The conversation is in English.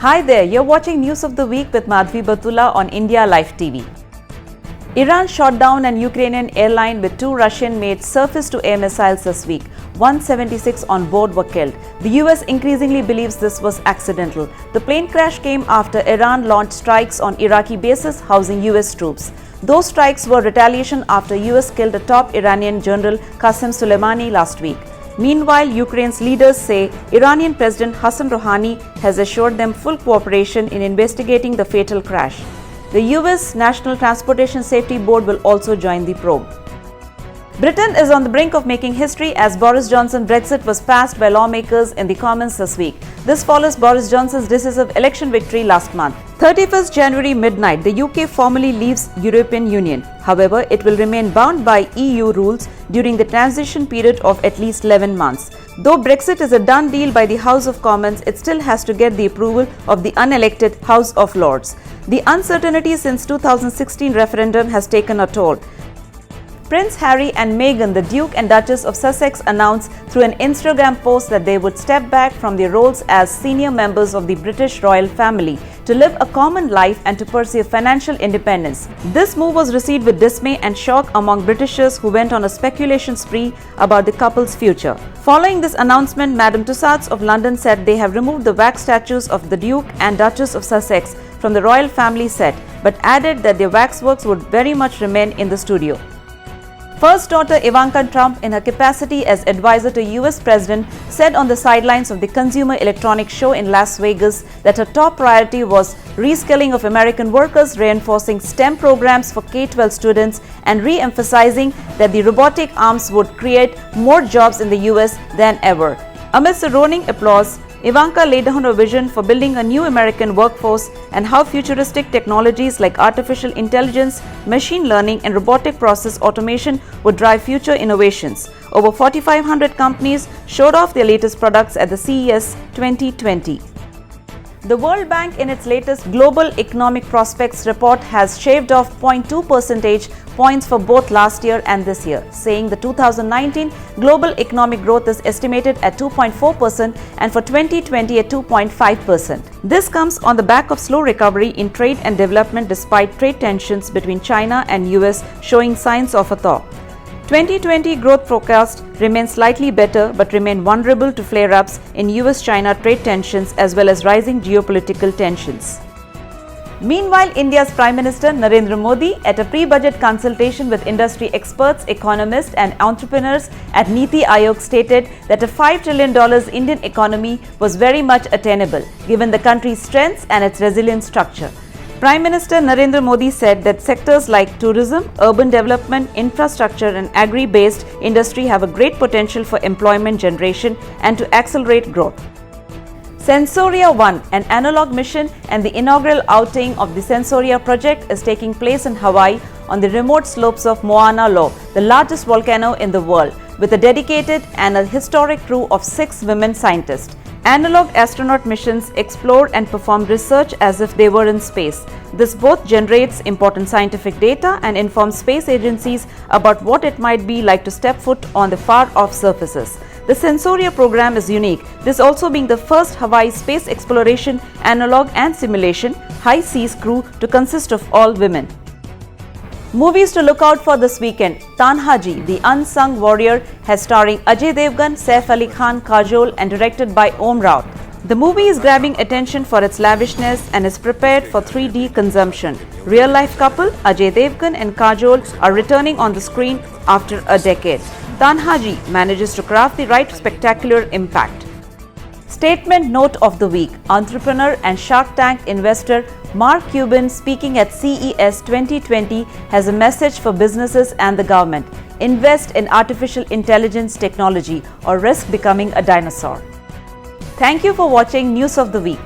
Hi there, you're watching News of the Week with Madhvi Batula on IndiaLife TV. Iran shot down an Ukrainian airline with 2 Russian-made surface-to-air missiles this week. 176 on board were killed. The US increasingly believes this was accidental. The plane crash came after Iran launched strikes on Iraqi bases housing US troops. Those strikes were retaliation after US killed a top Iranian general Qasem Soleimani last week. Meanwhile, Ukraine's leaders say Iranian President Hassan Rouhani has assured them full cooperation in investigating the fatal crash. The US National Transportation Safety Board will also join the probe. Britain is on the brink of making history as Boris Johnson's Brexit was passed by lawmakers in the Commons this week. This follows Boris Johnson's decisive election victory last month. 31st January midnight, the UK formally leaves European Union. However, it will remain bound by EU rules during the transition period of at least 11 months. Though Brexit is a done deal by the House of Commons, it still has to get the approval of the unelected House of Lords. The uncertainty since 2016 referendum has taken a toll. Prince Harry and Meghan, the Duke and Duchess of Sussex, announced through an Instagram post that they would step back from their roles as senior members of the British royal family to live a common life and to pursue financial independence. This move was received with dismay and shock among Britishers who went on a speculation spree about the couple's future. Following this announcement, Madame Tussauds of London said they have removed the wax statues of the Duke and Duchess of Sussex from the royal family set, but added that their waxworks would very much remain in the studio. First daughter Ivanka Trump, in her capacity as advisor to US President, said on the sidelines of the Consumer Electronics Show in Las Vegas that her top priority was reskilling of American workers, reinforcing STEM programs for K-12 students, and re-emphasizing that the robotic arms would create more jobs in the US than ever. Amidst the roaring applause, Ivanka laid down her vision for building a new American workforce and how futuristic technologies like artificial intelligence, machine learning, and robotic process automation would drive future innovations. Over 4,500 companies showed off their latest products at the CES 2020. The World Bank, in its latest Global Economic Prospects report, has shaved off 0.2 percentage points for both last year and this year, saying the 2019 global economic growth is estimated at 2.4% and for 2020 at 2.5%. This comes on the back of slow recovery in trade and development despite trade tensions between China and US showing signs of a thaw. 2020 growth forecast remains slightly better but remain vulnerable to flare-ups in US-China trade tensions as well as rising geopolitical tensions. Meanwhile, India's Prime Minister Narendra Modi, at a pre-budget consultation with industry experts, economists and entrepreneurs at Niti Aayog, stated that a $5 trillion Indian economy was very much attainable given the country's strengths and its resilient structure. Prime Minister Narendra Modi said that sectors like tourism, urban development, infrastructure and agri-based industry have a great potential for employment generation and to accelerate growth. Sensoria 1, an analog mission and the inaugural outing of the Sensoria project, is taking place in Hawaii on the remote slopes of Mauna Loa, the largest volcano in the world, with a dedicated and a historic crew of 6 women scientists. Analog astronaut missions explore and perform research as if they were in space. This both generates important scientific data and informs space agencies about what it might be like to step foot on the far-off surfaces. The Sensoria program is unique, this also being the first Hawaii space exploration, analog and simulation high seas crew to consist of all women. Movies to look out for this weekend. Tanhaji, the Unsung Warrior, has starring Ajay Devgan, Saif Ali Khan, Kajol and directed by Om Rao. The movie is grabbing attention for its lavishness and is prepared for 3D consumption. Real-life couple Ajay Devgan and Kajol are returning on the screen after a decade. Tanhaji manages to craft the right spectacular impact. Statement note of the week. Entrepreneur and Shark Tank investor Mark Cuban, speaking at CES 2020, has a message for businesses and the government. Invest in artificial intelligence technology or risk becoming a dinosaur. Thank you for watching News of the Week.